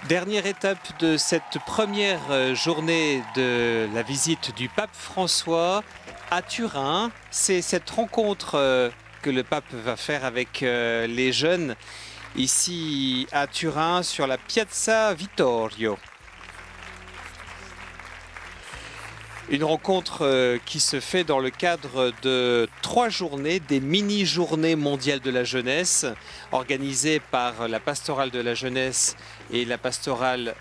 Dernière étape de cette première journée de la visite du pape François à Turin. C'est cette rencontre que le pape va faire avec les jeunes ici à Turin sur la Piazza Vittorio. Une rencontre qui se fait dans le cadre de 3 journées, des mini-journées mondiales de la jeunesse, organisées par la pastorale de la jeunesse et la pastorale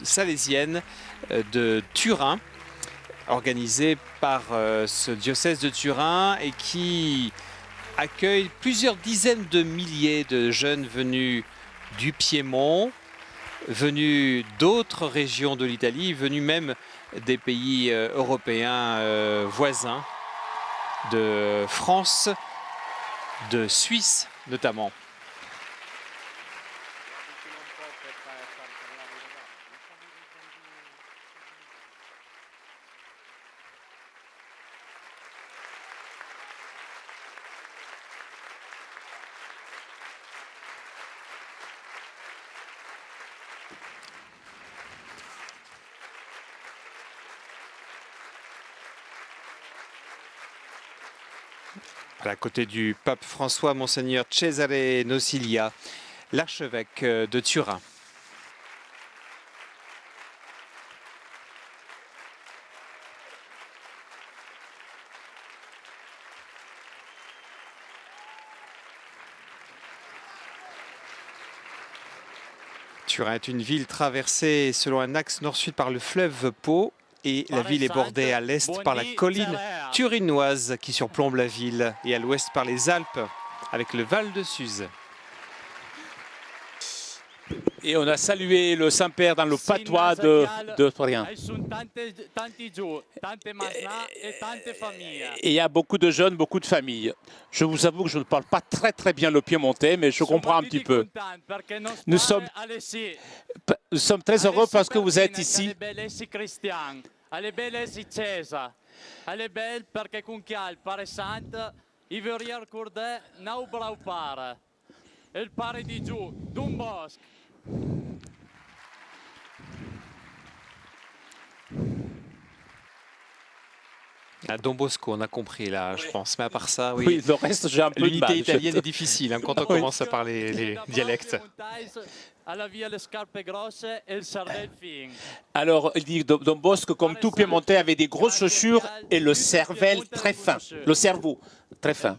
salésienne de Turin, organisées par ce diocèse de Turin et qui accueille plusieurs dizaines de milliers de jeunes venus du Piémont, venus d'autres régions de l'Italie, venus même des pays européens voisins, de France, de Suisse notamment. À côté du pape François, Monseigneur Cesare Nosilia, l'archevêque de Turin. Turin est une ville traversée selon un axe nord-sud par le fleuve Pô. Et la ville est bordée à l'est par la colline turinoise qui surplombe la ville et à l'ouest par les Alpes avec le Val de Suse. Et on a salué le Saint-Père dans le patois de Torino. Et il y a beaucoup de jeunes, beaucoup de familles. Je vous avoue que je ne parle pas très bien le piémontais, mais je comprends un petit peu. Nous sommes très heureux parce que vous êtes ici. Alle belle Cesa, alle belle perché con chial pare sant, I verier cordè nau brau pare, il pare di giù, d'un bosc. À Don Bosco, on a compris là, je pense. Mais à part ça, oui. Oui, le reste, j'ai un peu de mal. L'unité italienne est difficile hein, quand on commence à parler les dialectes. Alors, il dit Don Bosco, comme tout piémontais, avait des grosses chaussures et le cervelle très fin. Le cerveau très fin.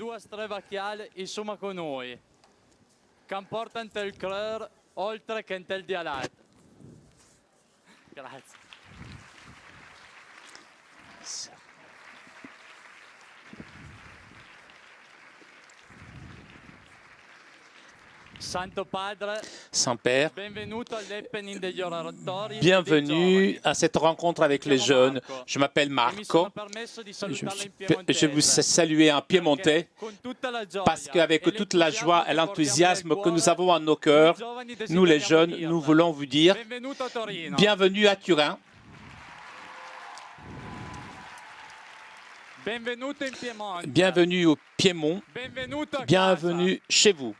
Saint-Père, bienvenue à cette rencontre avec les jeunes. Je m'appelle Marco. Je vous saluer en piémontais parce qu'avec toute la joie et l'enthousiasme que nous avons en nos cœurs, nous les jeunes, nous voulons vous dire bienvenue à Turin. Bienvenue au Piémont. Bienvenue chez vous.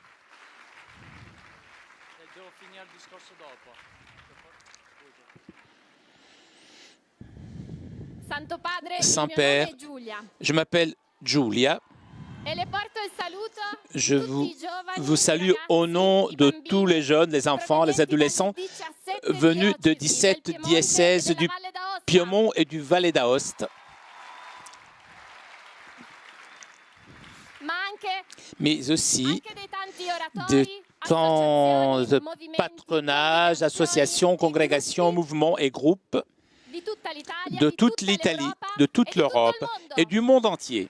Saint-Père, je m'appelle Giulia. Je vous salue au nom de tous les jeunes, les enfants, les adolescents venus de 17 diocèses du Piémont et du Valle d'Aoste. Mais aussi de tant de patronage, associations, congrégations, mouvements et groupes de toute l'Italie, de toute l'Europe et du monde entier.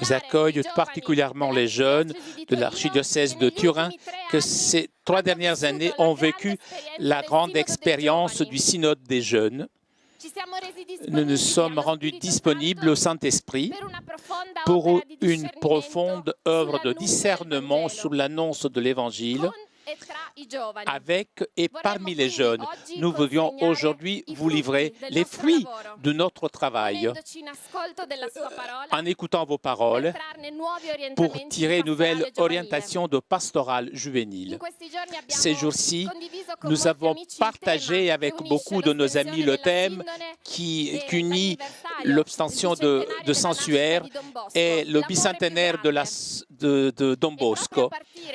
Ils accueillent particulièrement les jeunes de l'archidiocèse de Turin que ces 3 dernières années ont vécu la grande expérience du synode des jeunes. Nous nous sommes rendus disponibles au Saint-Esprit pour une profonde œuvre de discernement sur l'annonce de l'Évangile avec et parmi les jeunes. Nous voudrions aujourd'hui vous livrer les fruits de notre travail en écoutant vos paroles pour tirer une nouvelle orientation de pastorale juvénile. Ces jours-ci, nous avons partagé avec beaucoup de nos amis le thème qui unit l'obstention de sensuaire et le bicentenaire de Don Bosco,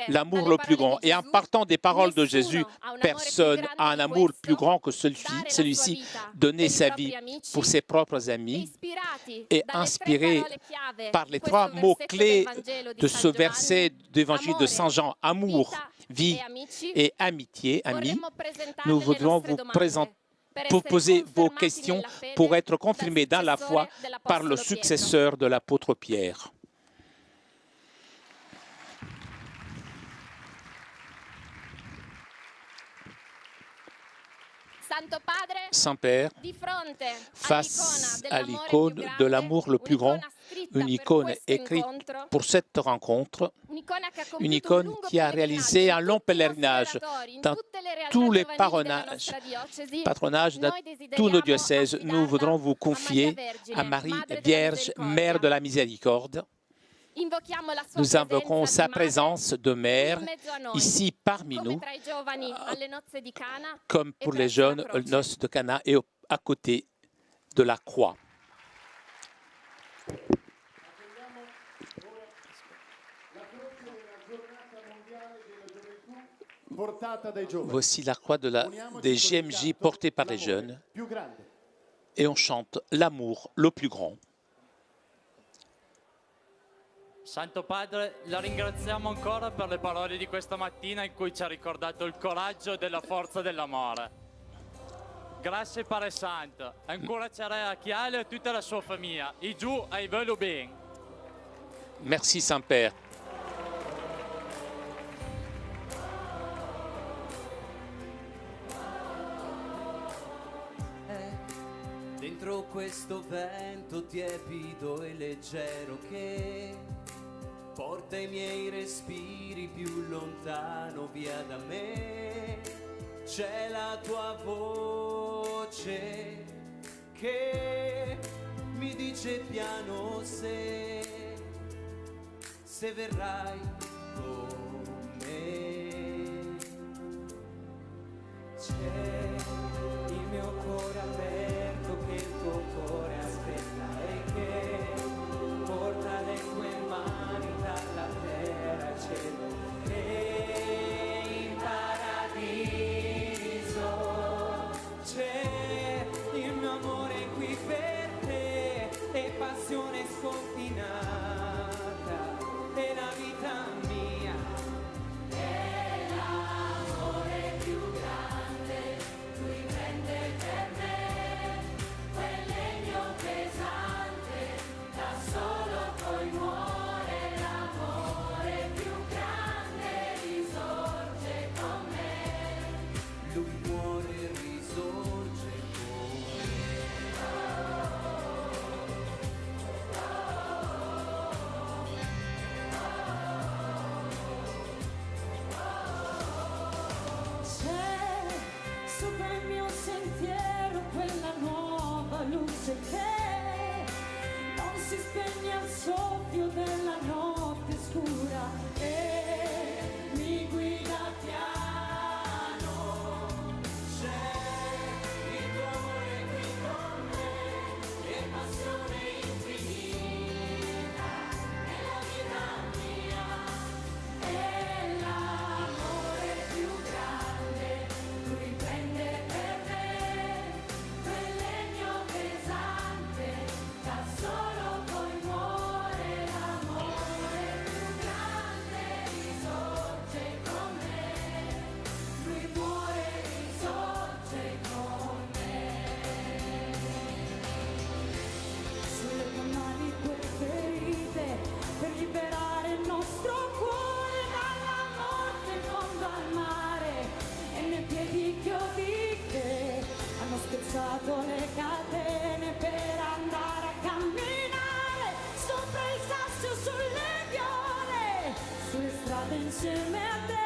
l'amour le plus grand. Et en partant des paroles de Jésus, personne n'a un amour plus grand que celui-ci, donner sa vie pour ses propres amis et inspiré par les 3 mots-clés de ce verset d'évangile de Saint Jean, amour, vie et amitié, amis. Nous voudrions vous présenter pour poser vos questions pour être confirmés dans la foi par le successeur de l'apôtre Pierre. Saint-Père, face à l'icône de l'amour le plus grand, une icône écrite pour cette rencontre, une icône qui a réalisé un long pèlerinage dans tous les patronages de tous nos diocèses. Nous voudrons vous confier à Marie Vierge, Mère de la Miséricorde. Nous invoquons sa présence de mère ici parmi nous, comme pour les jeunes aux noces de Cana et à côté de la croix. Voici la croix des GMJ portée par les jeunes et on chante l'amour le plus grand. Santo Padre, la ringraziamo ancora per le parole di questa mattina in cui ci ha ricordato il coraggio e la forza dell'amore. Grazie Padre Santo, incoraggerei a Chiale e tutta la sua famiglia, e giù ai velo ben. Merci Saint-Père. Dentro questo vento tiepido e leggero che porta i miei respiri più lontano via da me, c'è la tua voce che mi dice piano se verrai con me. C'è il mio cuore aperto che il tuo cuore aspetta e che porta le tue mani dalla terra al cielo e in paradiso. C'è il mio amore qui per te e passione sconfinata e la vita mia è l'amore più grande, lui prende per me quel legno pesante, da solo poi muore, l'amore più grande risorge con me, lui muore e risorge con me. C'è sopra il mio sentiero quella nuova luce che non si spegne al soffio della notte scura e mi guida piano. C'è il tuo amore qui con me e passione infinita nella vita mia È l'amore più grande, lui prende per me quel legno pesante, da solo poi muore, l'amore più grande risorge con me, lui muore e risorge con me. Sulle tue mani tue ferite per liberare il nostro cuore dalla morte in fondo al mare e nei piedi chiodi che hanno spezzato le catene per andare a camminare sopra il sasso sulle viole, sulle strade insieme a te.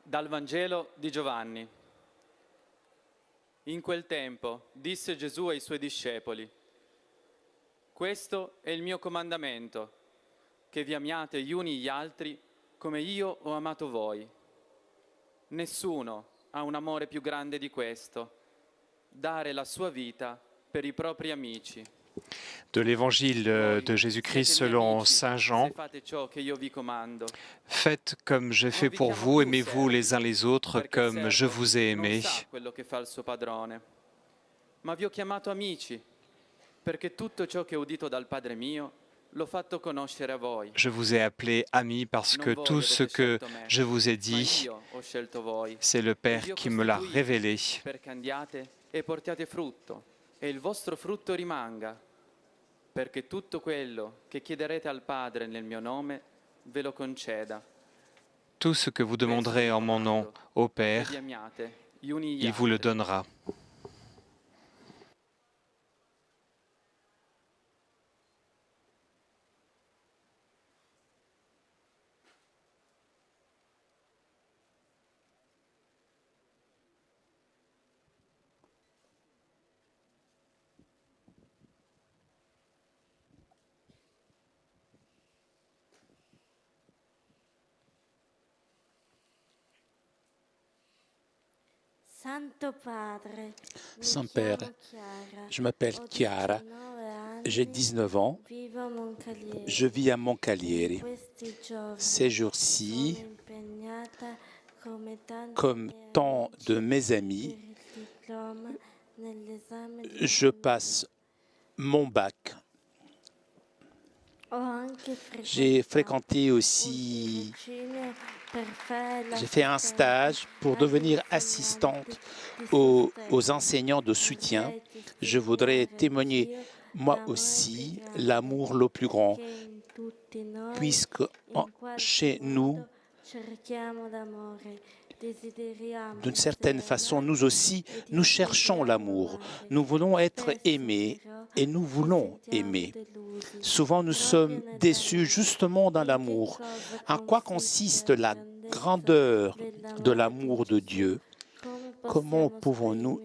Dal Vangelo di Giovanni. In quel tempo disse Gesù ai suoi discepoli: Questo è il mio comandamento, che vi amiate gli uni gli altri come io ho amato voi. Nessuno ha un amore più grande di questo, dare la sua vita per i propri amici. De l'Évangile de Jésus-Christ selon Saint Jean. Faites comme j'ai fait pour vous, aimez-vous les uns les autres comme je vous ai aimés. Ma vi ho chiamato amici, perché tutto ciò che ho udito dal Padre mio l'ho fatto conoscere a voi. Je vous ai appelé amis parce que tout ce que je vous ai dit, c'est le Père qui me l'a révélé. Perché andiate e portiate frutto, e il vostro frutto rimanga, perché tutto quello che chiederete al Padre nel mio nome ve lo conceda. Tout ce que vous demanderez en mon nom au Père, il vous le donnera. Saint-Père, je m'appelle Chiara, j'ai 19 ans, je vis à Moncalieri. Ces jours-ci, comme tant de mes amis, je passe mon bac. J'ai fréquenté aussi, j'ai fait un stage pour devenir assistante aux enseignants de soutien. Je voudrais témoigner moi aussi l'amour le plus grand, puisque chez nous, d'une certaine façon, nous aussi, nous cherchons l'amour. Nous voulons être aimés et nous voulons aimer. Souvent, nous sommes déçus justement dans l'amour. En quoi consiste la grandeur de l'amour de Dieu? Comment pouvons-nous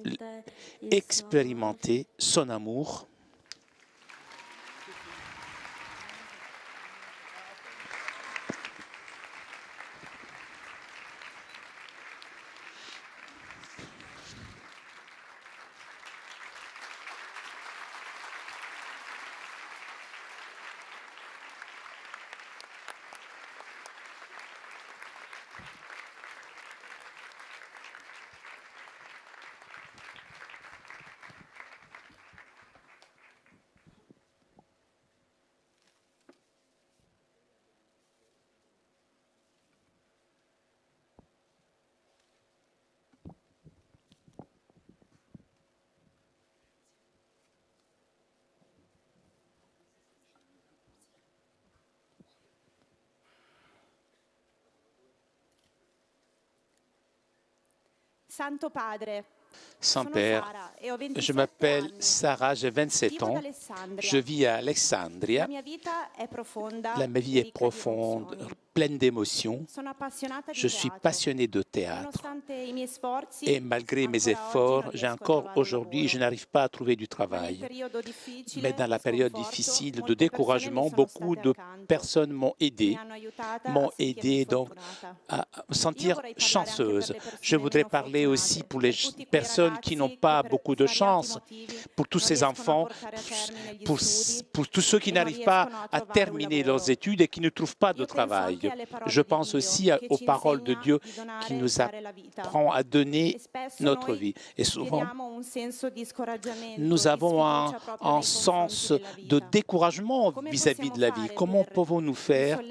expérimenter son amour? Santo Padre, Saint-Père, je m'appelle Sarah, j'ai 27 ans, je vis à Alexandria. Ma vie est profonde, pleine d'émotions. Je suis passionné de théâtre. Et malgré mes efforts, aujourd'hui, je n'arrive pas à trouver du travail. Mais dans la période difficile de découragement, beaucoup de personnes m'ont aidé donc à me sentir chanceuse. Je voudrais parler aussi pour les personnes qui n'ont pas beaucoup de chance, pour tous ces enfants, pour tous ceux qui n'arrivent pas à terminer leurs études et qui ne trouvent pas de travail. Je pense aussi aux paroles de Dieu qui nous apprend à donner notre vie. Et souvent, nous avons un sens de découragement vis-à-vis de la vie. Comment pouvons-nous faire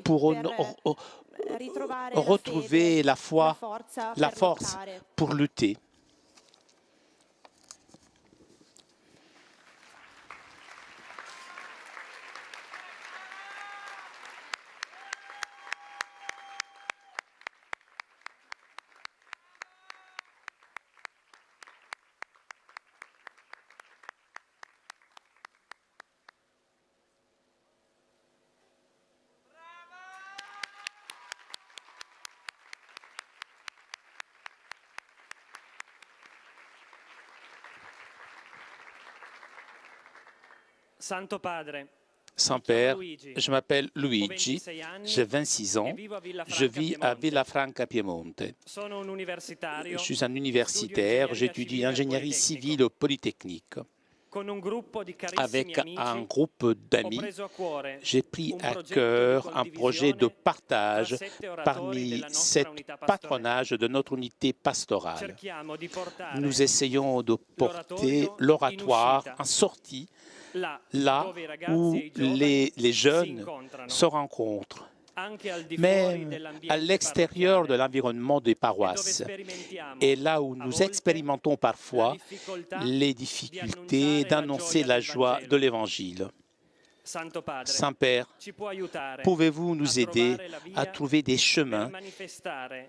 pour retrouver la foi, la force pour lutter? Saint-Père, je m'appelle Luigi, j'ai 26 ans, je vis à Villafranca Piemonte. Je suis un universitaire, j'étudie ingénierie civile au Polytechnique. Avec un groupe d'amis, j'ai pris à cœur un projet de partage parmi 7 patronages de notre unité pastorale. Nous essayons de porter l'oratoire en sortie là où les jeunes se rencontrent, mais à l'extérieur de l'environnement des paroisses. Et là où nous expérimentons parfois les difficultés d'annoncer la joie de l'Évangile. Saint-Père, pouvez-vous nous aider à trouver des chemins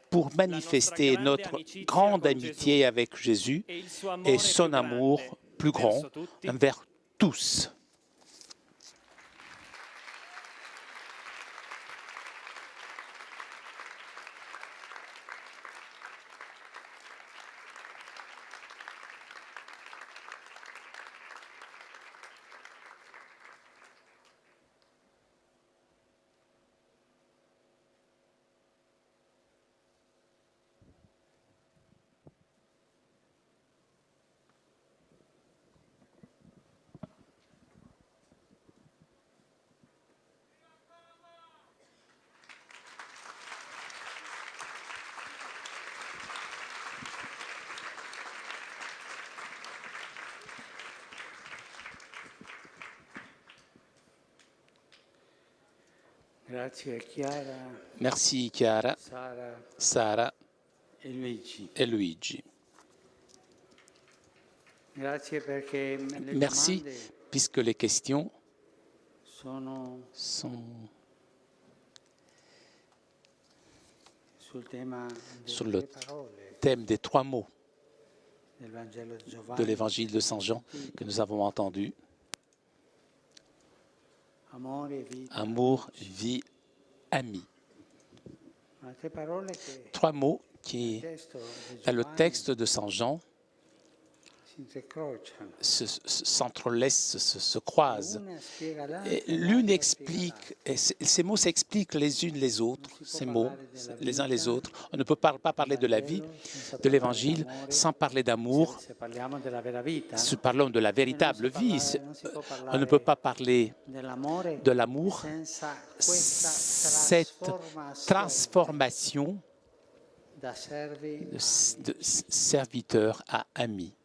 pour manifester notre grande amitié avec Jésus et son amour plus grand envers tous? Merci Chiara, Sara et Luigi. Merci puisque les questions sont sur le thème des 3 mots de l'évangile de Saint Jean que nous avons entendu. Amour, vie, ami. 3 mots qui, dans le texte de Saint Jean, s'entrelacent, se croisent. L'une explique, et ces mots s'expliquent les unes les autres, ces mots, les uns les autres. On ne peut pas parler de la vie, de l'Évangile, sans parler d'amour. Si parlons de la véritable vie, on ne peut pas parler de l'amour, cette transformation de serviteur à ami.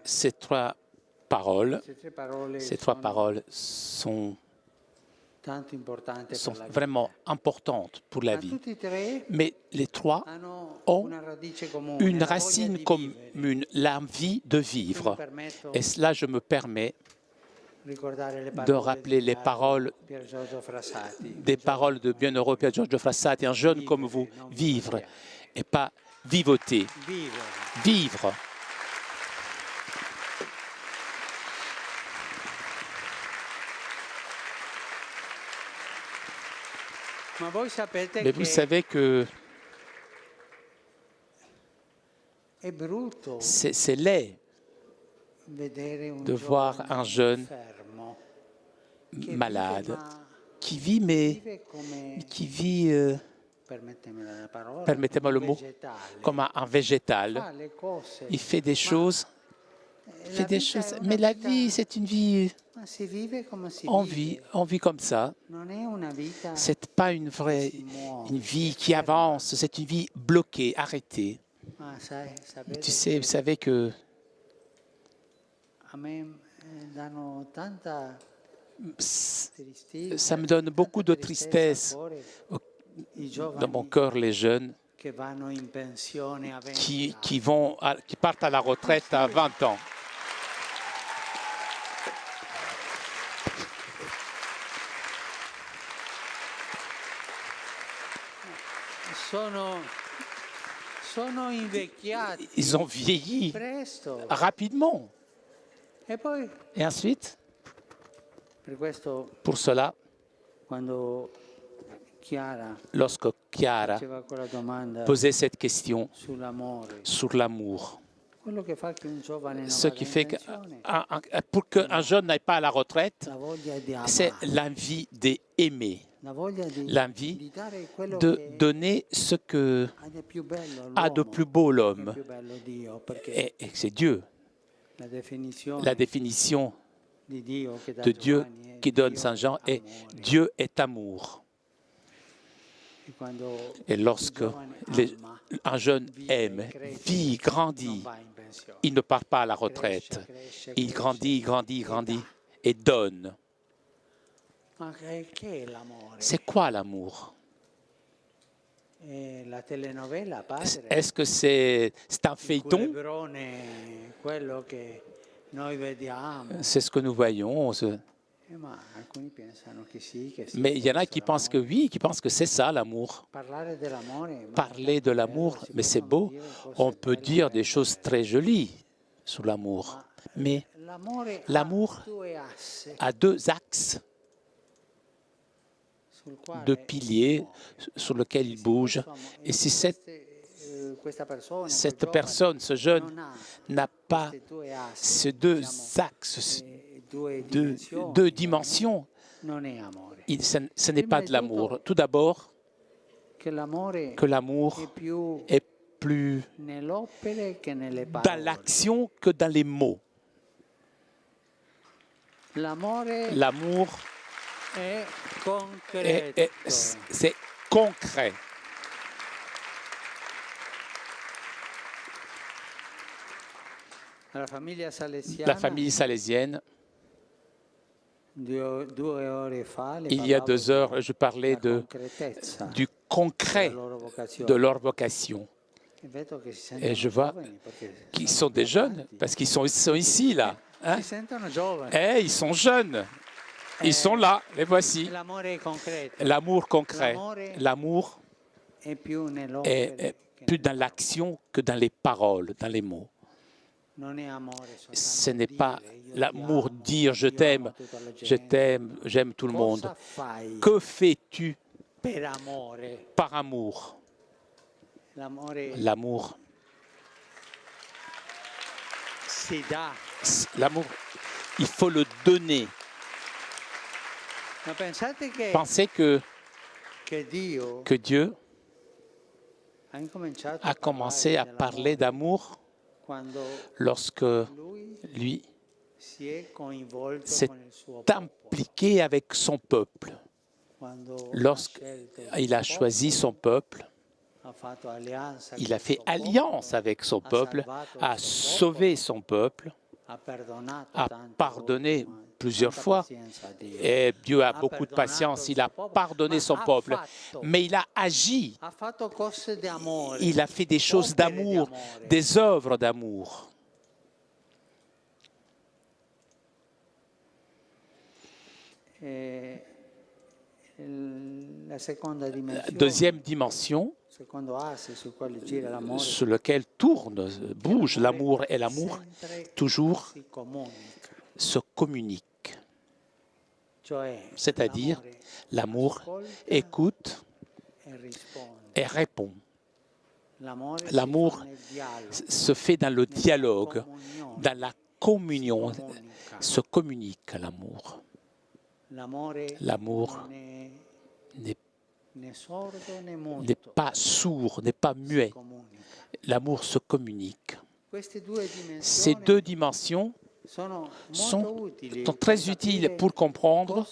Ces 3 paroles sont vraiment importantes pour la vie. Mais les 3 ont une racine commune, l'envie de vivre. Et cela, je me permets de rappeler les paroles, des paroles de bienheureux Pier Giorgio Frassati, un jeune comme vous, vivre et pas vivoter. Vivre. Mais vous savez que c'est laid de voir un jeune malade qui vit, mais qui vit, permettez-moi le mot, comme un végétal. Il fait des choses, mais la vie, c'est une vie, on vit comme ça. Ce n'est pas une vie qui avance, c'est une vie bloquée, arrêtée. Tu sais, vous savez que ça me donne beaucoup de tristesse dans mon cœur, les jeunes qui partent à la retraite à 20 ans. Ils ont vieilli rapidement. Et ensuite, pour cela, lorsque Chiara posait cette question sur l'amour, Ce qui fait que pour qu'un jeune n'aille pas à la retraite, c'est l'envie d'aimer, l'envie de donner ce que a de plus beau l'homme. Et c'est Dieu. La définition de Dieu qui donne Saint Jean est Dieu est amour. Et lorsque un jeune aime, vit, grandit, il ne part pas à la retraite. Il grandit, grandit, grandit et donne. C'est quoi l'amour? Est-ce que c'est un feuilleton? C'est ce que nous voyons. Mais il y en a qui pensent que oui, qui pensent que c'est ça l'amour. Parler de l'amour, mais c'est beau. On peut dire des choses très jolies sur l'amour. Mais l'amour a deux axes, deux piliers sur lesquels il bouge. Et si cette personne, ce jeune, n'a pas ces deux axes, deux dimensions, ce n'est pas de l'amour. Tout d'abord, que l'amour est plus dans l'action que dans les mots. L'amour, c'est concret. La famille salésienne, il y a 2 heures, je parlais du concret de leur vocation. Et je vois qu'ils sont des jeunes, parce qu'ils sont ici, là. Hein? Et ils sont jeunes. Ils sont là, les voici. L'amour concret. L'amour est plus dans l'action que dans les paroles, dans les mots. Ce n'est pas l'amour dire je t'aime, j'aime tout le monde. Que fais-tu par amour? L'amour. L'amour, il faut le donner. Pensez que Dieu a commencé à parler d'amour lorsque lui s'est impliqué avec son peuple. Lorsqu'il a choisi son peuple, il a fait alliance avec son peuple, a sauvé son peuple, a pardonné plusieurs fois. Et Dieu a beaucoup de patience, il a pardonné son peuple, mais il a agi. Il a fait des choses d'amour, des œuvres d'amour. La deuxième dimension sur laquelle bouge l'amour, et l'amour toujours se communique. C'est-à-dire, l'amour écoute et répond. L'amour se fait dans le dialogue, dans la communion, se communique l'amour. L'amour n'est pas sourd, n'est pas muet. L'amour se communique. Ces 2 dimensions sont très utiles pour comprendre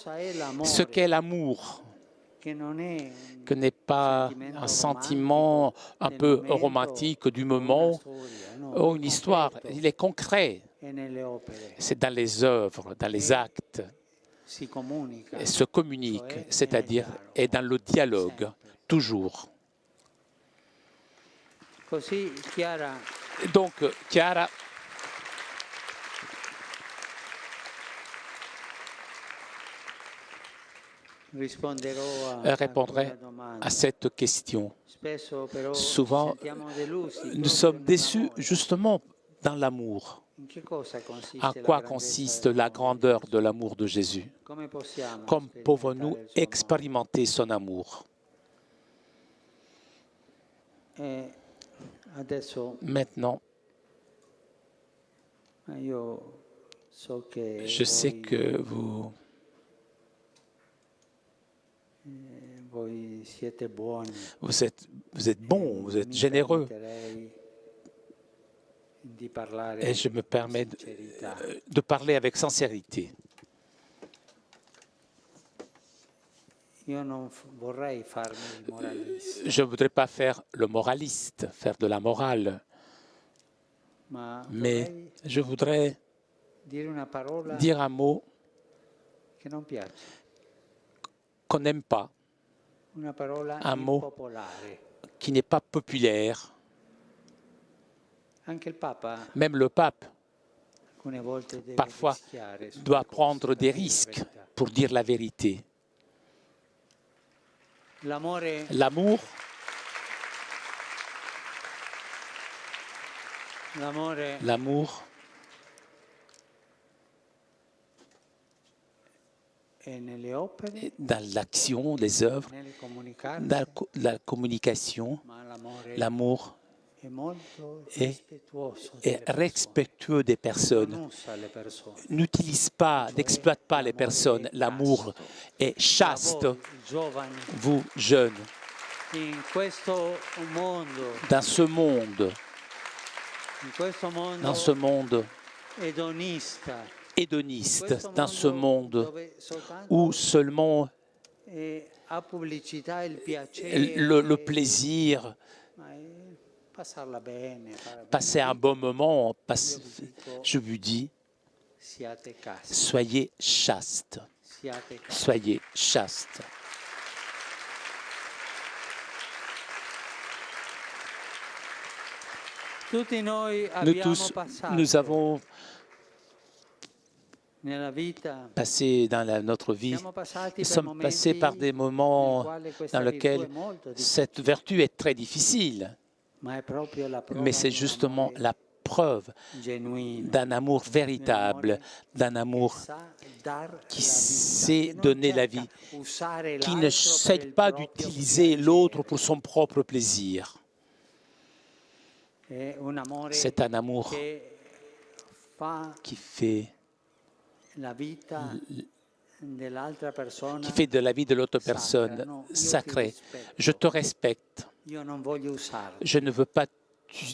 ce qu'est l'amour, que n'est pas un sentiment un peu romantique du moment ou une histoire. Il est concret. C'est dans les œuvres, dans les actes. Et se communique, c'est-à-dire est dans le dialogue, toujours. Donc, Chiara répondrait à cette question. Souvent, nous sommes déçus justement dans l'amour. En quoi consiste la grandeur de l'amour de Jésus? Comment pouvons-nous expérimenter son amour? Maintenant, Je sais que vous êtes bons, vous êtes généreux. Et je me permets de parler avec sincérité. Je ne voudrais pas faire le moraliste, faire de la morale, mais je voudrais dire un mot qu'on n'aime pas, un mot qui n'est pas populaire. Même le pape, parfois, doit prendre des risques pour dire la vérité. L'amour dans l'action, les œuvres, dans la communication, l'amour est respectueux des personnes, n'utilise pas, n'exploite pas les personnes. L'amour est chaste. Vous, jeunes, dans ce monde hédoniste, dans ce monde où seulement le plaisir, passer un bon moment, je vous dis, soyez chaste. Soyez chaste. Nous tous, nous avons passé dans notre vie, nous sommes passés par des moments dans lesquels cette vertu est très difficile. Mais c'est justement la preuve d'un amour véritable, d'un amour qui sait donner la vie, qui ne cesse pas d'utiliser l'autre pour son propre plaisir. C'est un amour qui fait de la vie de l'autre personne sacrée. Je te respecte. Je ne veux pas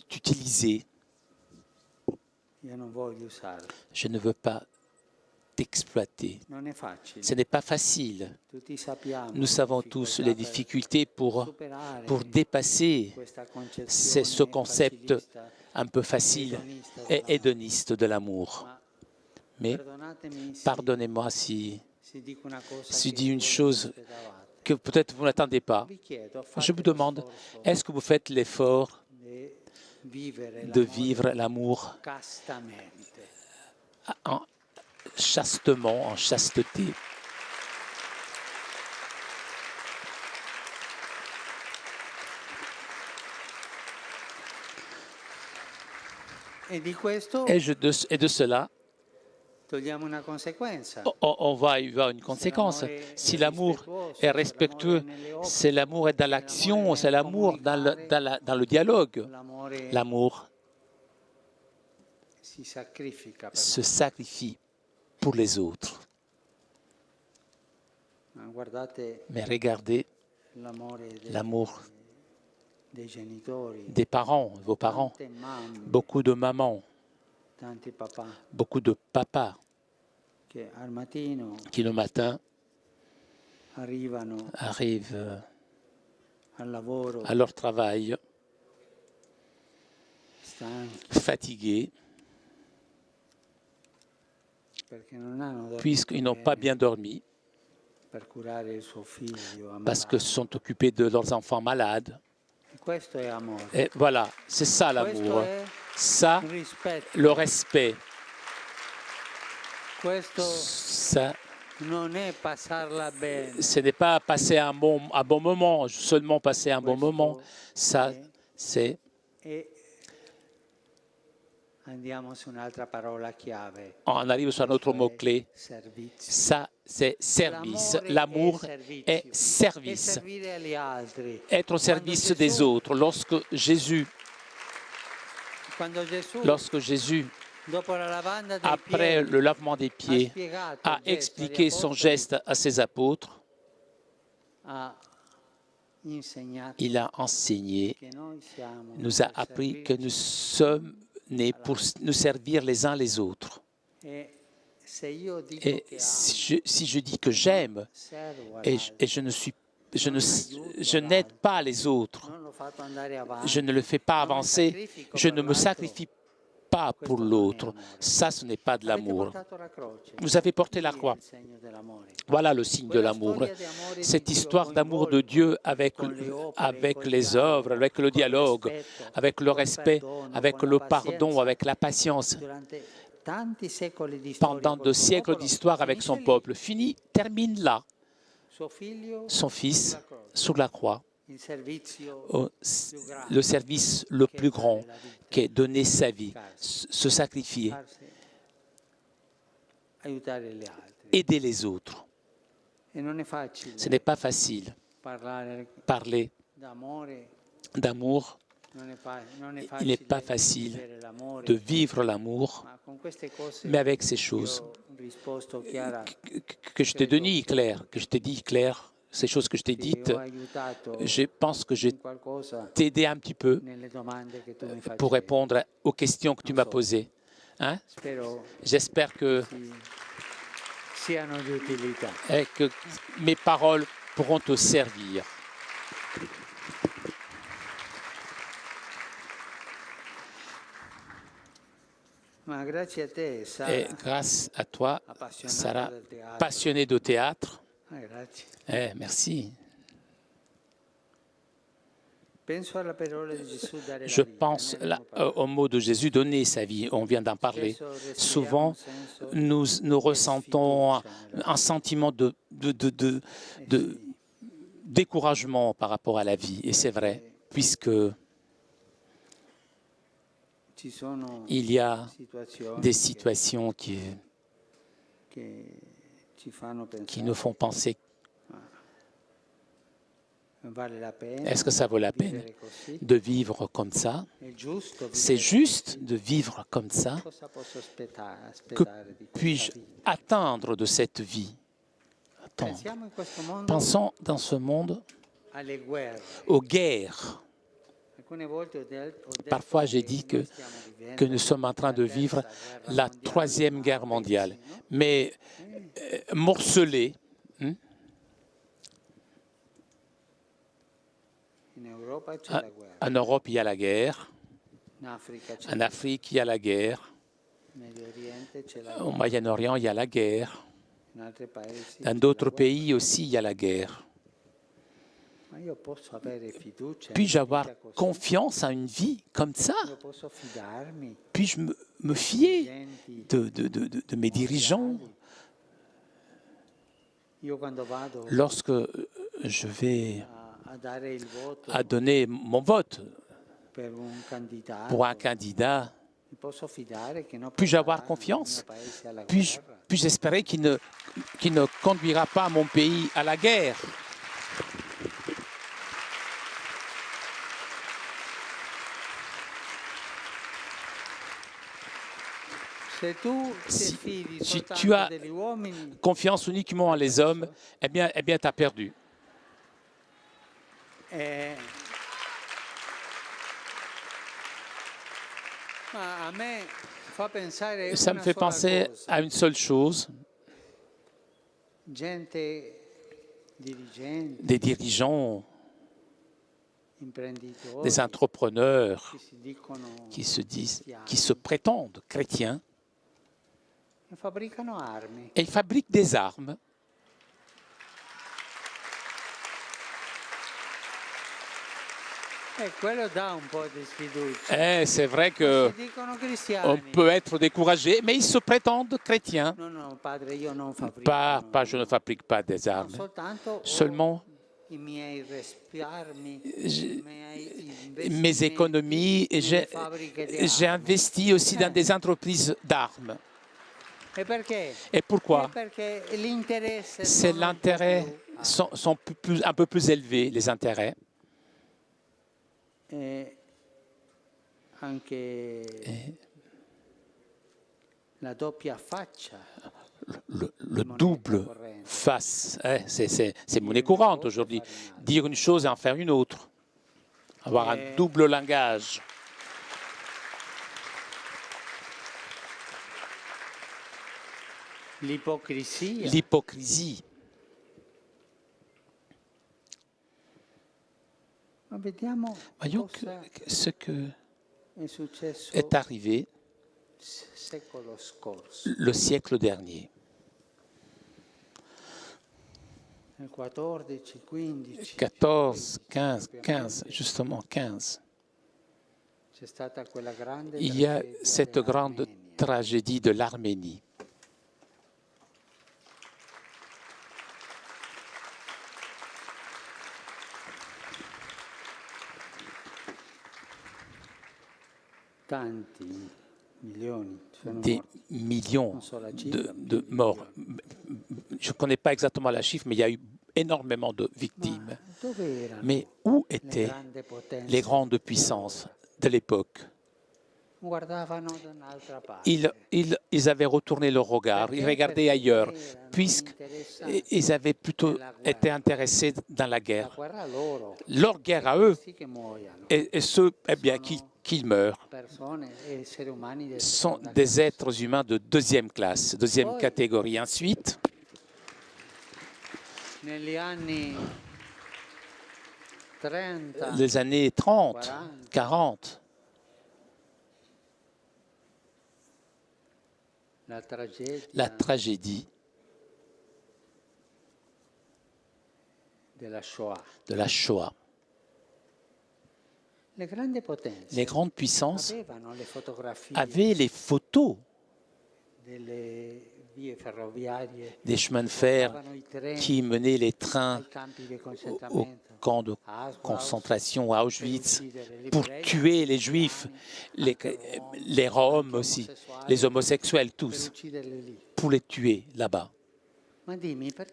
t'utiliser. Je ne veux pas t'exploiter. Ce n'est pas facile. Nous savons tous les difficultés pour dépasser ce concept un peu facile et hédoniste de l'amour. Mais pardonnez-moi si je dis une chose que peut-être vous n'attendez pas. Je vous demande, est-ce que vous faites l'effort de vivre l'amour chastement, en chasteté? Et de cela, on va y avoir une conséquence. Si l'amour est respectueux, c'est l'amour est dans l'action, c'est l'amour dans le dialogue. L'amour se sacrifie pour les autres. Mais regardez l'amour des parents, vos parents, beaucoup de mamans, beaucoup de papas qui le matin arrivent à leur travail fatigués puisqu'ils n'ont pas bien dormi, parce qu'ils sont occupés de leurs enfants malades. Et voilà, c'est ça l'amour. Ça, le respect. Ça, ce n'est pas passer un bon moment, seulement passer un bon moment. Ça, c'est... On arrive sur un autre mot-clé. Ça, c'est service. L'amour est service. Être au service des autres. Lorsque Jésus Après le lavement des pieds, a expliqué son geste à ses apôtres. Il a enseigné, nous a appris que nous sommes nés pour nous servir les uns les autres. Et si je dis que j'aime et je n'aide pas les autres, je ne le fais pas avancer, je ne me sacrifie pas pour l'autre. Ça, ce n'est pas de l'amour. Vous avez porté la croix. Voilà le signe de l'amour. Cette histoire d'amour de Dieu avec les œuvres, avec le dialogue, avec le respect, avec le pardon, avec la patience. Pendant de siècles d'histoire avec son peuple, termine là. Son Fils sur la croix. Le service le plus grand qui est donner sa vie, se sacrifier, aider les autres. Ce n'est pas facile. Parler d'amour, il n'est pas facile de vivre l'amour, mais avec ces choses que je t'ai données, Claire, ces choses que je t'ai dites, je pense que je t'ai aidé un petit peu pour répondre aux questions que tu m'as posées. Hein? J'espère que mes paroles pourront te servir. Et grâce à toi, Sarah, passionnée de théâtre. Merci. Je pense au mot de Jésus, donner sa vie, on vient d'en parler. Souvent, nous ressentons un sentiment de découragement par rapport à la vie, et c'est vrai, puisque il y a des situations qui nous font penser, est-ce que ça vaut la peine de vivre comme ça? C'est juste de vivre comme ça? Que puis-je attendre de cette vie? Pensons dans ce monde aux guerres. Parfois, j'ai dit que nous sommes en train de vivre la 3e guerre mondiale, mais morcelée. En Europe, il y a la guerre. En Afrique, il y a la guerre. Au Moyen-Orient, il y a la guerre. Dans d'autres pays aussi, il y a la guerre. Puis-je avoir confiance à une vie comme ça? Puis-je me fier de mes dirigeants? Lorsque je vais donner mon vote pour un candidat, puis-je avoir confiance? Puis-je espérer qu'il ne conduira pas mon pays à la guerre? Si tu as confiance uniquement en les hommes, eh bien tu as perdu. Ça me fait penser à une seule chose. Des dirigeants, des entrepreneurs qui se prétendent chrétiens, et ils fabriquent des armes. C'est vrai qu'on peut être découragé, mais ils se prétendent chrétiens. Je ne fabrique pas des armes. Seulement, mes économies, j'ai investi aussi dans des entreprises d'armes. Et pourquoi? C'est l'intérêt, sont un peu plus élevés, les intérêts. le double face. C'est monnaie courante aujourd'hui. Dire une chose et en faire une autre. Avoir un double langage. L'hypocrisie. Voyons ce que est arrivé le siècle dernier. 14, 15, justement 15. Il y a cette grande tragédie de l'Arménie. Des millions de morts. Je ne connais pas exactement la chiffre, mais il y a eu énormément de victimes. Mais où étaient les grandes puissances de l'époque? Ils avaient retourné leur regard, ils regardaient ailleurs, puisqu'ils avaient plutôt été intéressés dans la guerre. Leur guerre à eux, et ceux qu'ils meurent, sont des êtres humains de deuxième classe, deuxième catégorie. Ensuite, les années 30, 40, la tragédie de la Shoah. Les grandes puissances avaient les photos des chemins de fer qui menaient les trains au camp de concentration à Auschwitz pour tuer les Juifs, les Roms aussi, les homosexuels, tous, pour les tuer là-bas.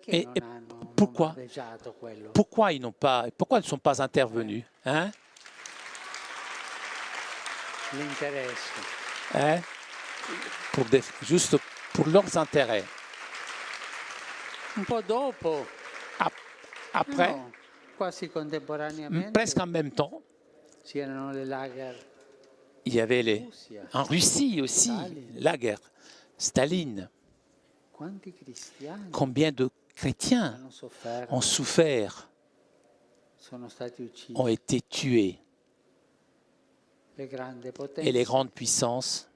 Et pourquoi ils ne sont pas intervenus, hein? Juste pour leurs intérêts. Après, presque en même temps, il y avait en Russie aussi, la guerre, Staline. Combien de chrétiens ont souffert, ont été tués? Et les grandes puissances,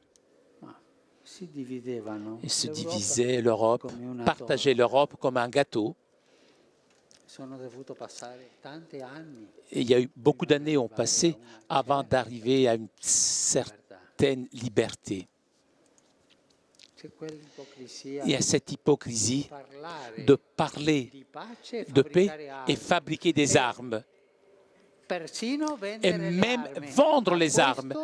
ils se divisaient l'Europe, partageaient l'Europe comme un gâteau. Et il y a eu beaucoup d'années ont passé avant d'arriver à une certaine liberté. Il y a cette hypocrisie de parler de paix et fabriquer des armes. Et même vendre les armes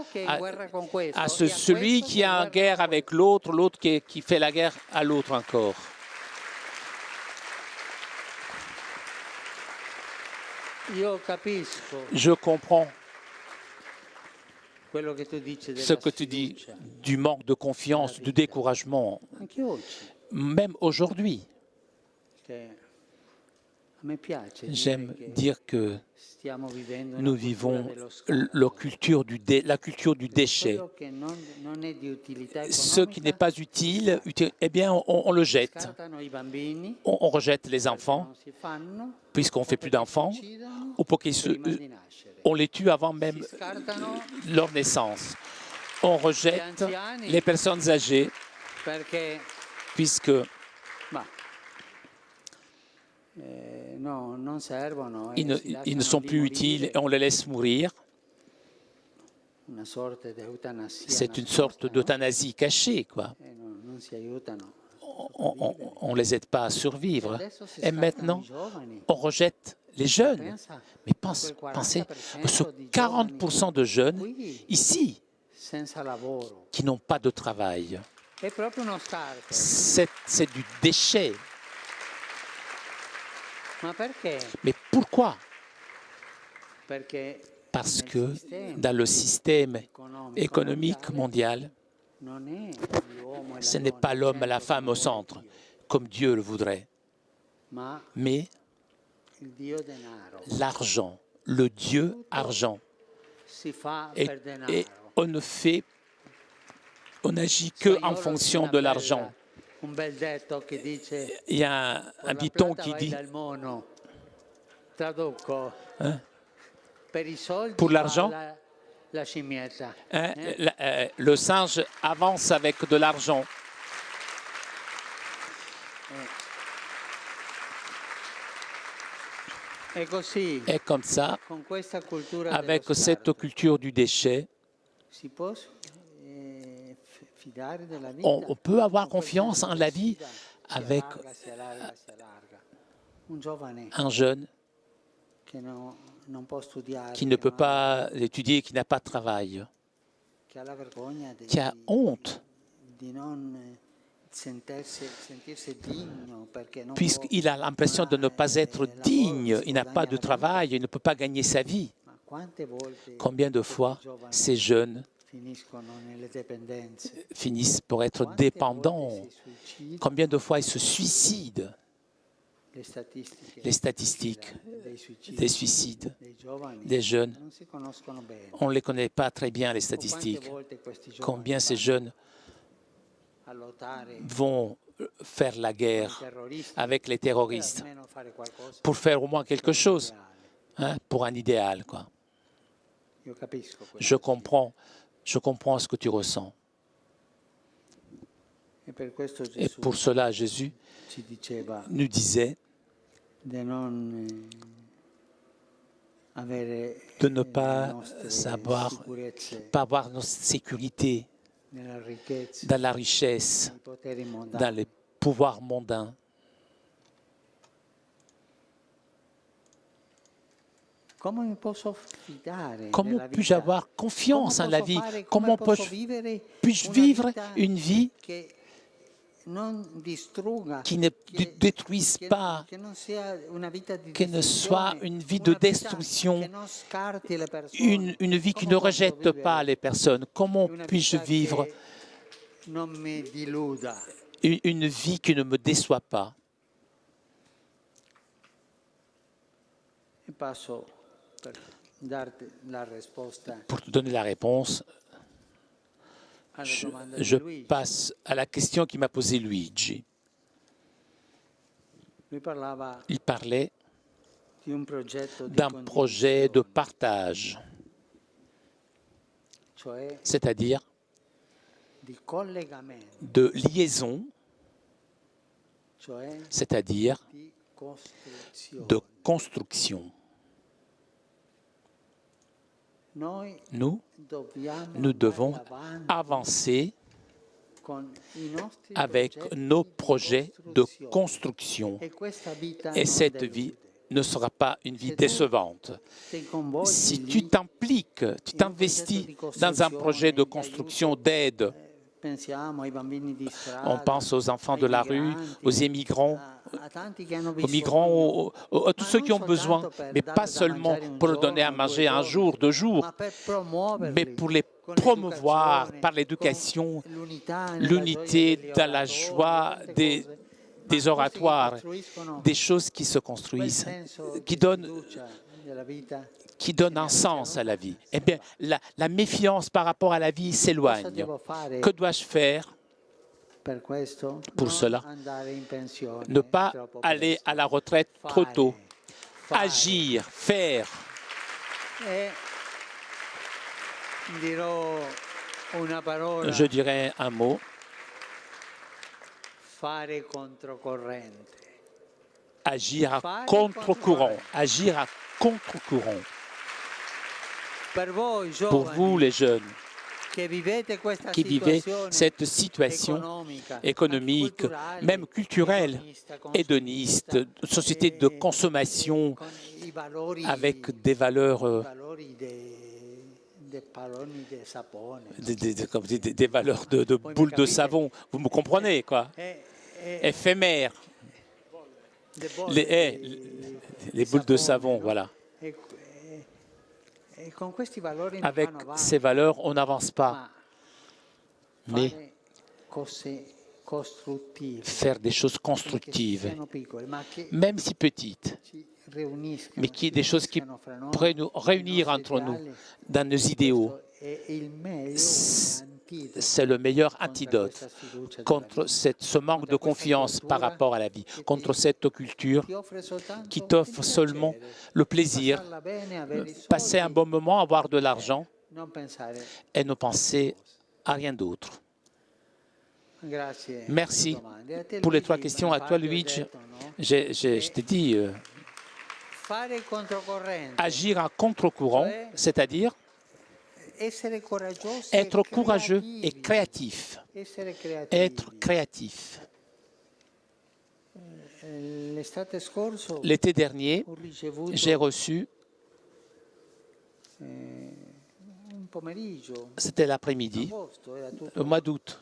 à celui qui est en guerre avec l'autre, l'autre qui fait la guerre à l'autre encore. Je comprends ce que tu dis du manque de confiance, du découragement, même aujourd'hui. J'aime dire que nous vivons la culture du déchet. Ce qui n'est pas utile, eh bien, on le jette. On rejette les enfants, puisqu'on ne fait plus d'enfants, ou pour on les tue avant même leur naissance. On rejette les personnes âgées, puisque ils ne sont plus utiles et on les laisse mourir. C'est une sorte d'euthanasie cachée, quoi. On ne les aide pas à survivre. Et maintenant, on rejette les jeunes. Mais pensez, sur 40% de jeunes ici qui n'ont pas de travail. C'est du déchet. Mais pourquoi? Parce que dans le système économique mondial, Ce n'est pas l'homme et la femme au centre, comme Dieu le voudrait, mais l'argent, le Dieu argent. Et on n'agit que en fonction de l'argent. Il y a un dicton qui dit, pour l'argent, le singe avance avec de l'argent. Et comme ça, avec cette culture du déchet, on peut avoir confiance en la vie avec un jeune qui ne peut pas étudier, qui n'a pas de travail, qui a honte, puisqu'il a l'impression de ne pas être digne, il n'a pas de travail, il ne peut pas gagner sa vie. Combien de fois ces jeunes finissent pour être dépendants? Combien de fois ils se suicident? Les statistiques des suicides des jeunes, on ne les connaît pas très bien, les statistiques. Combien ces jeunes vont faire la guerre avec les terroristes pour faire au moins quelque chose, hein, pour un idéal, quoi. Je comprends ce que tu ressens. Et pour cela, Jésus nous disait de ne pas avoir notre sécurité dans la richesse, dans les pouvoirs mondains. Comment puis-je avoir confiance en la vie? Comment puis-je vivre une vie qui ne détruise pas, qui ne soit une vie de destruction, une vie qui ne rejette pas les personnes? Comment puis-je vivre une vie qui ne me déçoit pas? Pour te donner la réponse, je passe à la question qui m'a posée Luigi. Il parlait d'un projet de partage, c'est-à-dire de liaison, c'est-à-dire de construction. Nous devons avancer avec nos projets de construction. Et cette vie ne sera pas une vie décevante. Si tu t'impliques, tu t'investis dans un projet de construction d'aide, on pense aux enfants de la rue, aux immigrants, aux migrants, à tous ceux qui ont besoin, mais pas seulement pour leur donner à manger un jour, 2 jours, mais pour les promouvoir par l'éducation, l'unité dans la joie des oratoires, des choses qui se construisent, qui donnent un sens à la vie. Eh bien, la méfiance par rapport à la vie s'éloigne. Que dois-je faire pour cela? Ne pas aller à la retraite trop tôt. Agir, faire. Je dirais un mot. Agir à contre-courant. Agir à contre-courant. Pour vous, les jeunes, qui vivez cette situation économique, même culturelle, hédoniste, société de consommation avec des valeurs, des valeurs de boules de savon, vous me comprenez, quoi, éphémères, les boules de savon, voilà. Avec ces valeurs, on n'avance pas. Mais faire des choses constructives, même si petites, mais qui des choses qui pourraient nous réunir entre nous dans nos idéaux. C'est le meilleur antidote contre ce manque de confiance par rapport à la vie, contre cette culture qui t'offre seulement le plaisir, passer un bon moment, avoir de l'argent et ne penser à rien d'autre. Merci pour les 3 questions. À toi, Luigi. Je t'ai dit, agir en contre-courant, c'est-à-dire être courageux et créatif. Être créatif. L'été dernier, j'ai reçu, c'était l'après-midi, au mois d'août.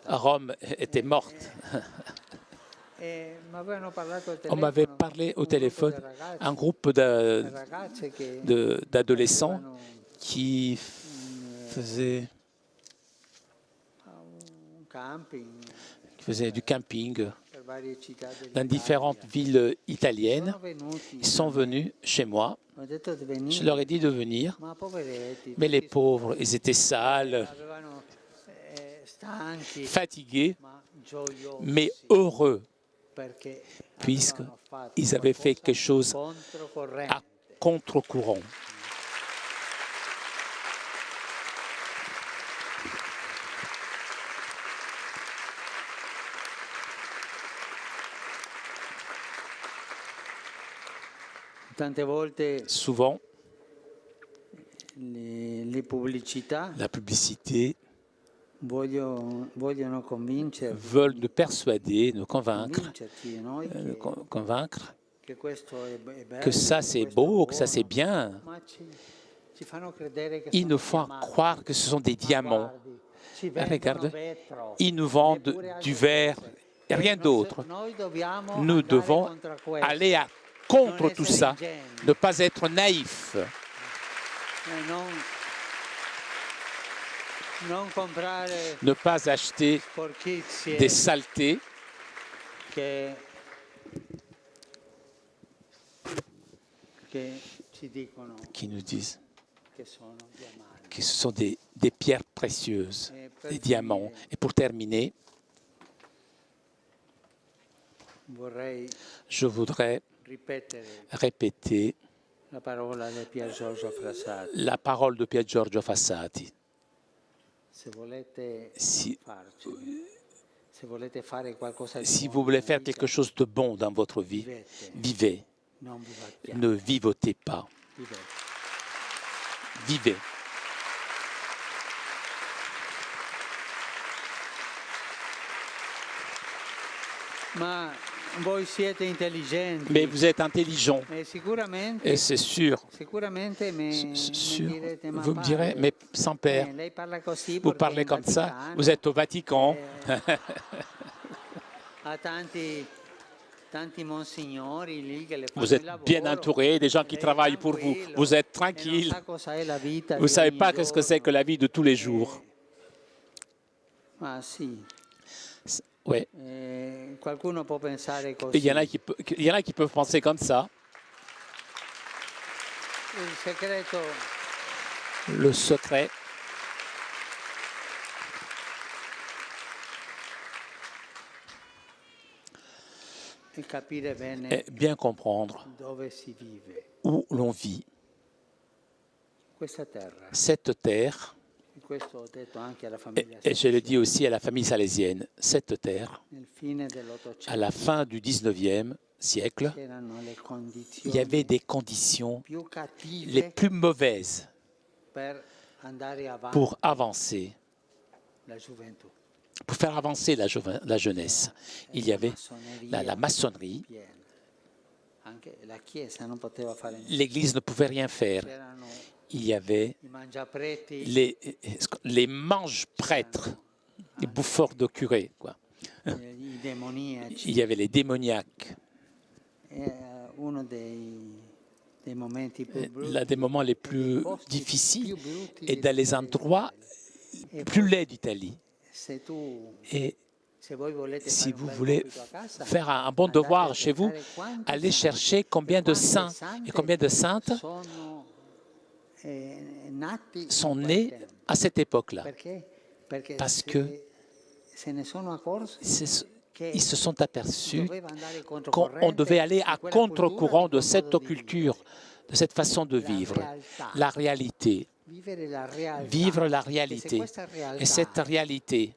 Rome était morte. On m'avait parlé au téléphone, un groupe d'adolescents qui faisaient du camping dans différentes villes italiennes. Ils sont venus chez moi. Je leur ai dit de venir, mais les pauvres, ils étaient sales, fatigués, mais heureux, puisqu'ils avaient fait quelque chose à contre-courant. Souvent, la publicité veulent nous persuader, nous convaincre que ça c'est beau, que ça c'est bien. Ils nous font croire que ce sont des diamants. Regarde, ils nous vendent du verre et rien d'autre. Nous devons aller contre tout ça, ne pas être naïf. Ne pas acheter des saletés qui nous disent que ce sont des pierres précieuses, des diamants. Et pour terminer, je voudrais répéter la parole de Pier Giorgio Frassati. Si vous voulez faire quelque chose de bon dans votre vie, vivez. Ne vivotez pas. Vivez. Mais vous êtes intelligent. Et c'est sûr. Vous me direz, mais sans père, vous parlez comme ça, vous êtes au Vatican. Vous êtes bien entouré, des gens qui travaillent pour vous. Vous êtes tranquille. Vous ne savez pas ce que c'est que la vie de tous les jours. Oui. Il y en a qui peuvent penser comme ça. Le secret, est bien comprendre où l'on vit. Cette terre, et je le dis aussi à la famille salésienne, cette terre, à la fin du 19e siècle, il y avait des conditions les plus mauvaises pour avancer, pour faire avancer la jeunesse. Il y avait la maçonnerie. L'Église ne pouvait rien faire. Il y avait les mange-prêtres, les bouffeurs de curés, quoi. Il y avait les démoniaques. L'un des moments les plus difficiles est dans les endroits plus laids d'Italie. Et si vous voulez faire un bon devoir chez vous, allez chercher combien de saints et combien de saintes sont nés à cette époque-là. Parce qu'ils se sont aperçus qu'on devait aller à contre-courant de cette culture, de cette façon de vivre, la réalité. Vivre la réalité. Et cette réalité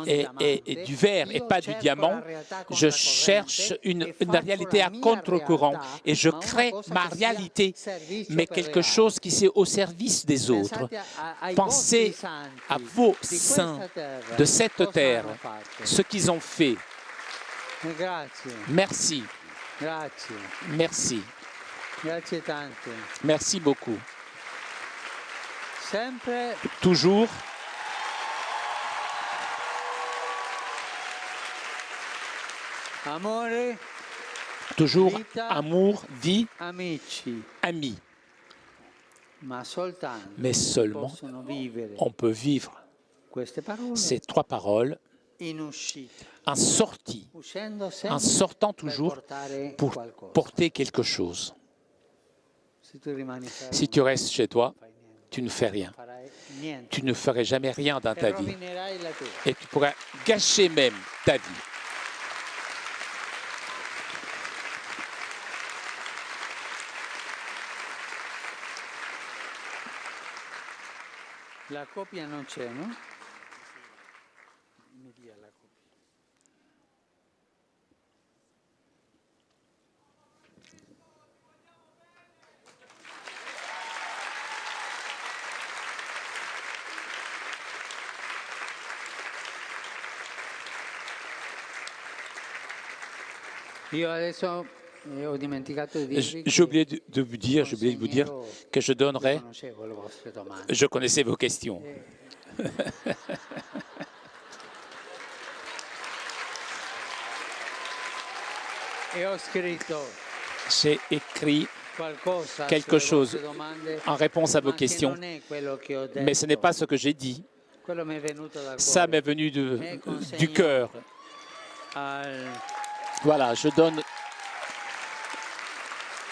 est du verre et pas du diamant. Je cherche une réalité à contre-courant et je crée ma réalité, mais quelque chose qui est au service des autres. Pensez à vos saints de cette terre, ce qu'ils ont fait. Merci. Merci. Merci beaucoup. Toujours. Toujours amour, vie, amis. Mais seulement on peut vivre ces trois paroles en sortie, en sortant toujours pour porter quelque chose. Si tu restes chez toi, tu ne fais rien. Tu ne ferais jamais rien dans ta vie. Et tu pourrais gâcher même ta vie. La copia non c'è, no? Mi dia la copia. Io adesso j'ai oublié de vous dire, que je donnerai. Je connaissais vos questions. J'ai écrit quelque chose en réponse à vos questions, mais ce n'est pas ce que j'ai dit. Ça m'est venu du cœur. Voilà, je donne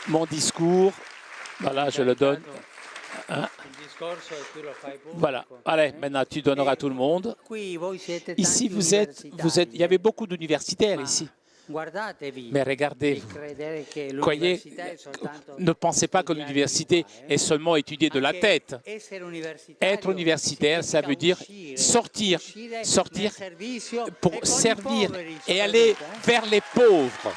mon discours. Voilà, je le donne. Hein? Voilà. Allez, maintenant tu donneras à tout le monde. Ici, il y avait beaucoup d'universitaires ici. Mais regardez, croyez, ne pensez pas que l'université est seulement étudier de la tête. Être universitaire, ça veut dire sortir pour servir et aller vers les pauvres.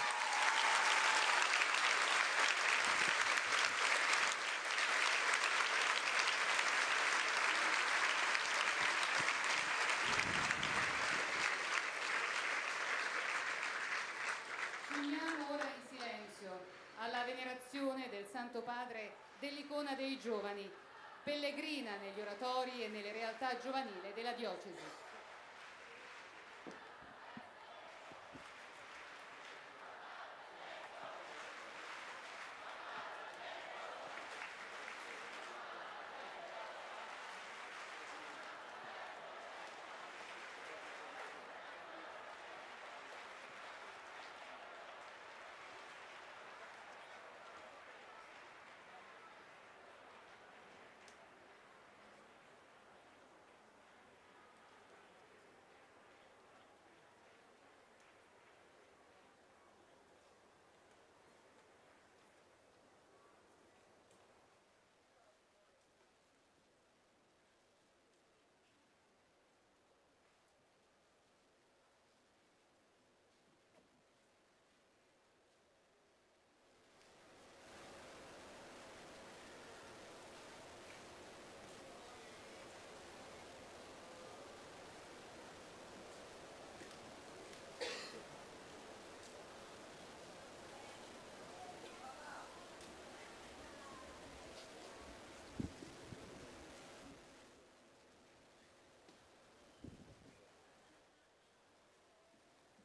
Santo Padre dell'icona dei giovani, pellegrina negli oratori e nelle realtà giovanili della diocesi.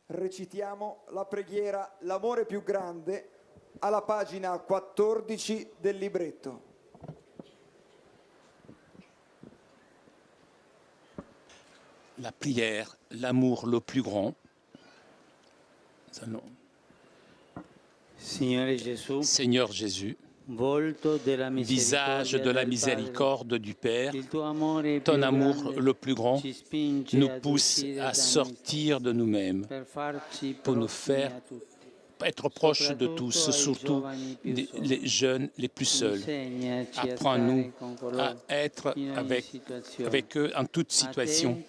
Recitiamo la preghiera L'amore più grande alla pagina 14 del libretto. la prière, l'amour le plus grand. Seigneur Jésus, visage de la miséricorde du Père, ton amour le plus grand nous pousse à sortir de nous-mêmes pour nous faire être proches de tous, surtout les jeunes les plus seuls. Apprends-nous à être avec eux en toute situation,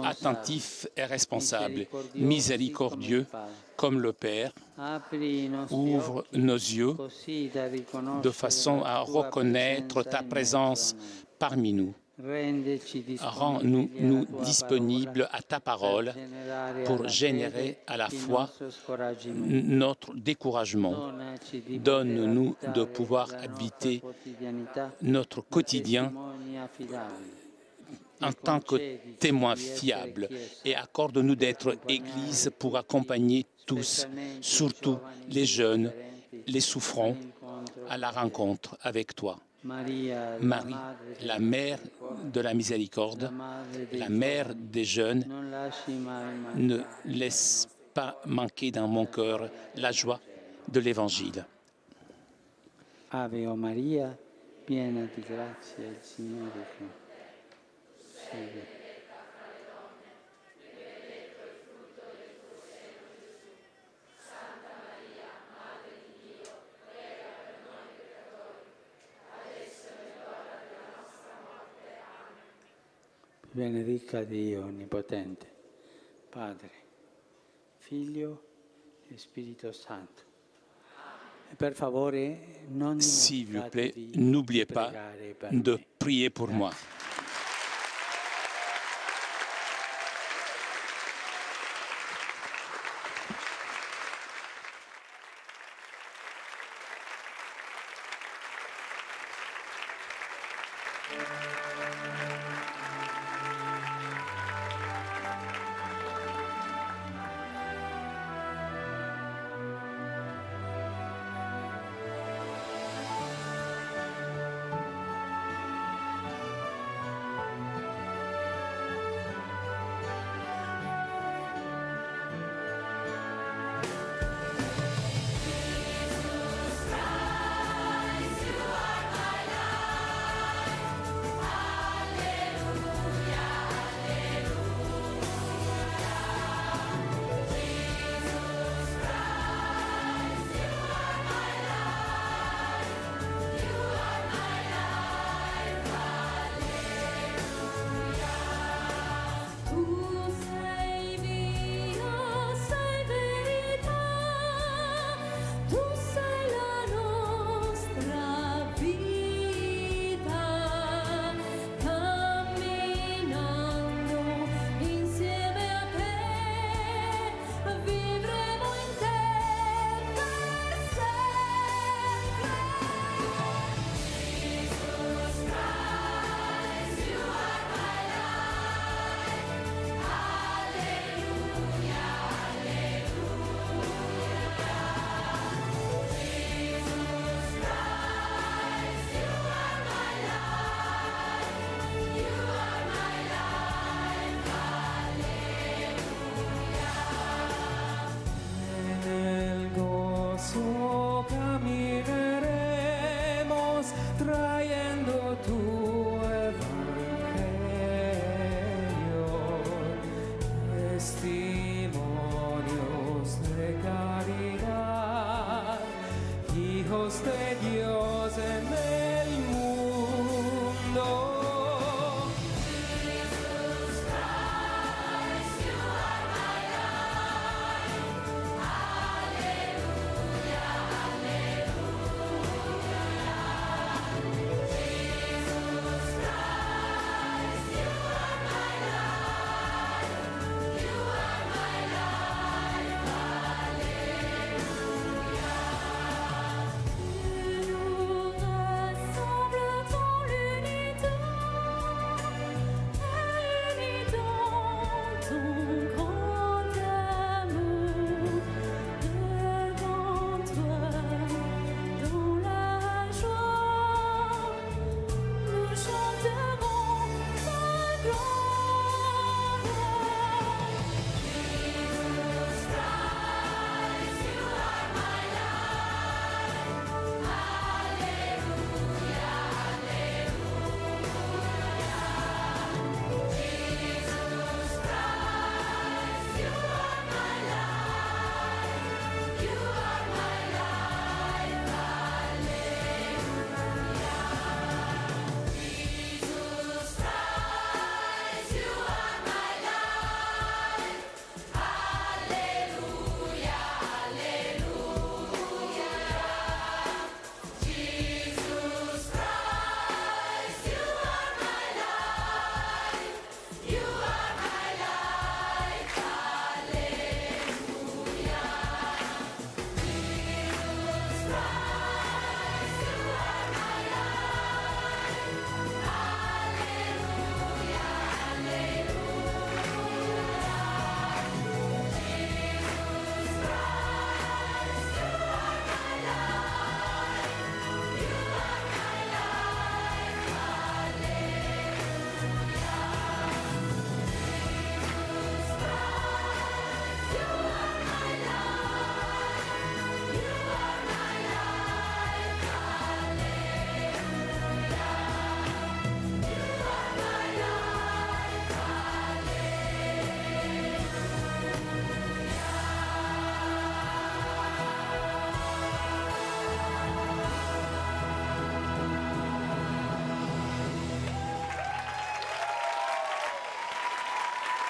attentifs et responsables, miséricordieux comme le Père. Ouvre nos yeux de façon à reconnaître ta présence parmi nous. Rends-nous disponibles à ta parole pour générer à la fois notre découragement. Donne-nous de pouvoir habiter notre quotidien en tant que témoins fiables et accorde-nous d'être Église pour accompagner tous, surtout les jeunes, les souffrants, à la rencontre avec toi. Marie, la mère de la miséricorde, la mère des jeunes, ne laisse pas manquer dans mon cœur la joie de l'Évangile. Ave Maria, piena di grazia, il Signore è con te. Benedica Dio Onnipotente, Padre, Figlio e Spirito Santo. E per favore, non S'il vous plaît, n'oubliez pas de prier pour moi.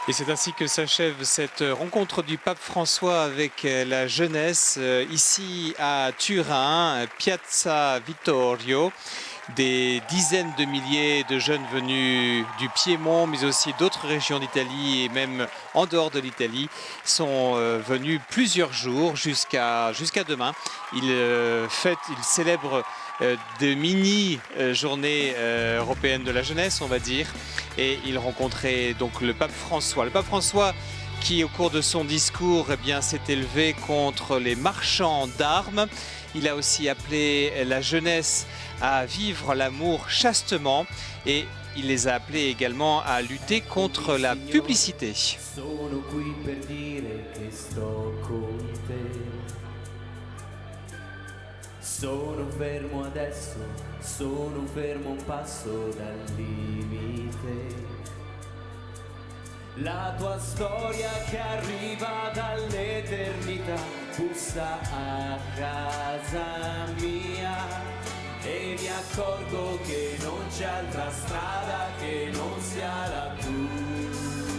Et c'est ainsi que s'achève cette rencontre du pape François avec la jeunesse ici à Turin, Piazza Vittorio. Des dizaines de milliers de jeunes venus du Piémont, mais aussi d'autres régions d'Italie et même en dehors de l'Italie, sont venus plusieurs jours jusqu'à demain. Ils célèbrent de mini-journées européennes de la jeunesse, on va dire, et ils rencontraient donc le pape François. Le pape François qui, au cours de son discours, s'est élevé contre les marchands d'armes. Il a aussi appelé la jeunesse à vivre l'amour chastement et il les a appelés également à lutter contre la publicité. Sono qui per dire che sto con te. Sono fermo adesso, sono fermo un passo dal limite. La tua storia che arriva dall'eternità bussa a casa mia. E mi accorgo che non c'è altra strada che non sia la tua.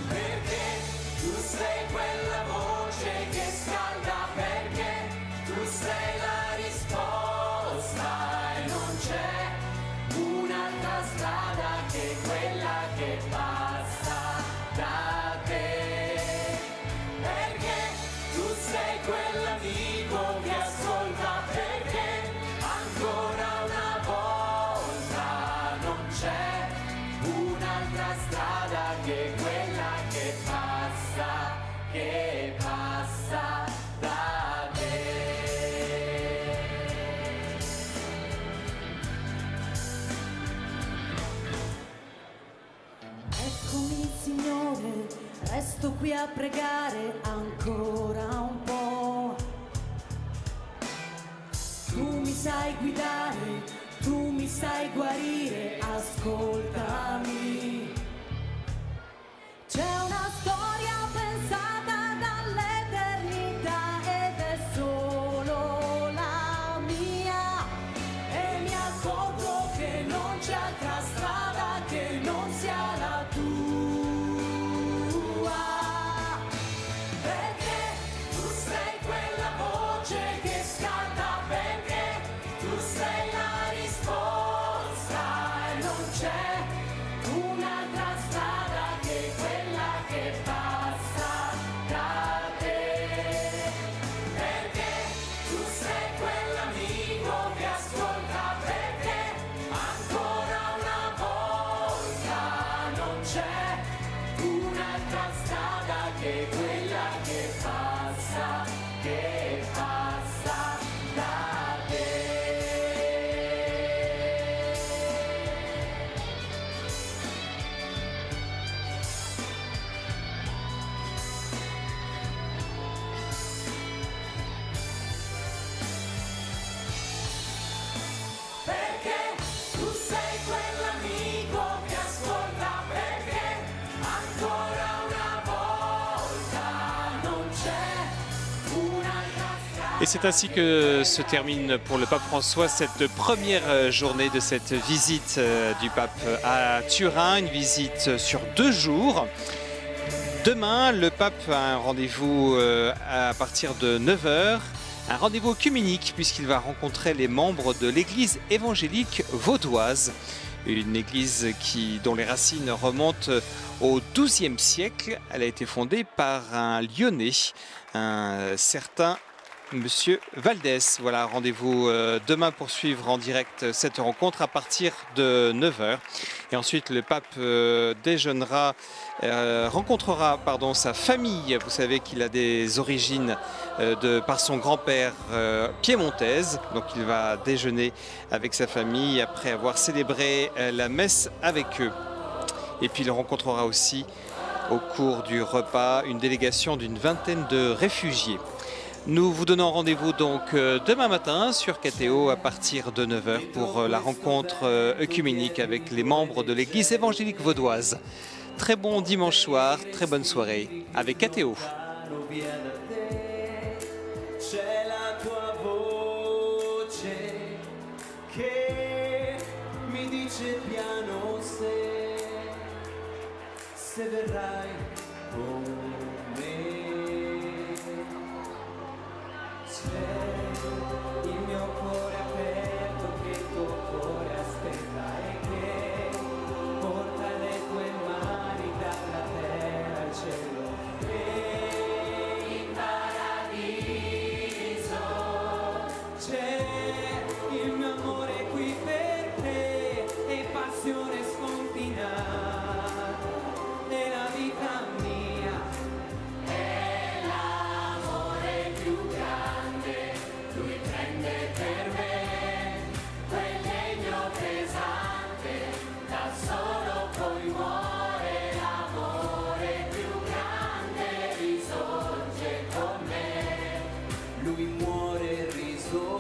Perché tu sei quella voce che scalda, perché tu sei la risposta e non c'è un'altra strada che quella che passa da te. Perché tu sei quell'amico che ascolta, perché ancora una volta non c'è un'altra strada che quella che passa da te. Eccomi Signore, resto qui a pregare ancora un po'. Tu mi sai guidare, tu mi sai guarire, ascoltami. C'è una storia pensata dall'eternità ed è solo la mia. E mi accorgo che non c'è altra strada che non sia la tua. Perché tu sei quella voce che scalda, perché tu sei la risposta e non c'è un'altra strada che quella che passa da te. Perché tu sei quell'amico che ascolta, perché ancora una volta non c'è un'altra strada che quella che passa da te. Perché tu sei quell'amico che ascolta, perché ancora una volta non c'è un'altra strada. Et c'est ainsi que se termine pour le pape François cette première journée de cette visite du pape à Turin, une visite sur 2 jours. Demain, le pape a un rendez-vous à partir de 9h, un rendez-vous œcuménique puisqu'il va rencontrer les membres de l'église évangélique vaudoise, une église dont les racines remontent au XIIe siècle. Elle a été fondée par un Lyonnais, un certain Monsieur Valdès. Voilà, rendez-vous demain pour suivre en direct cette rencontre à partir de 9h. Et ensuite, le pape rencontrera sa famille. Vous savez qu'il a des origines par son grand-père piémontaise. Donc il va déjeuner avec sa famille après avoir célébré la messe avec eux. Et puis il rencontrera aussi au cours du repas une délégation d'une vingtaine de réfugiés. Nous vous donnons rendez-vous donc demain matin sur KTO à partir de 9h pour la rencontre œcuménique avec les membres de l'église évangélique vaudoise. Très bon dimanche soir, très bonne soirée avec KTO. C'è la tua voce che mi dice piano se se verrai con me. C'è il mio cuore aperto che il tuo cuore aspetta e che porta le tue mani dalla terra al cielo. E in paradiso c'è il mio amore qui per te e passione sconfinata nella vita mia. È l'amore più grande, lui prende per me quel legno pesante, da solo poi muore. L'amore più grande risorge con me, lui muore e risorge.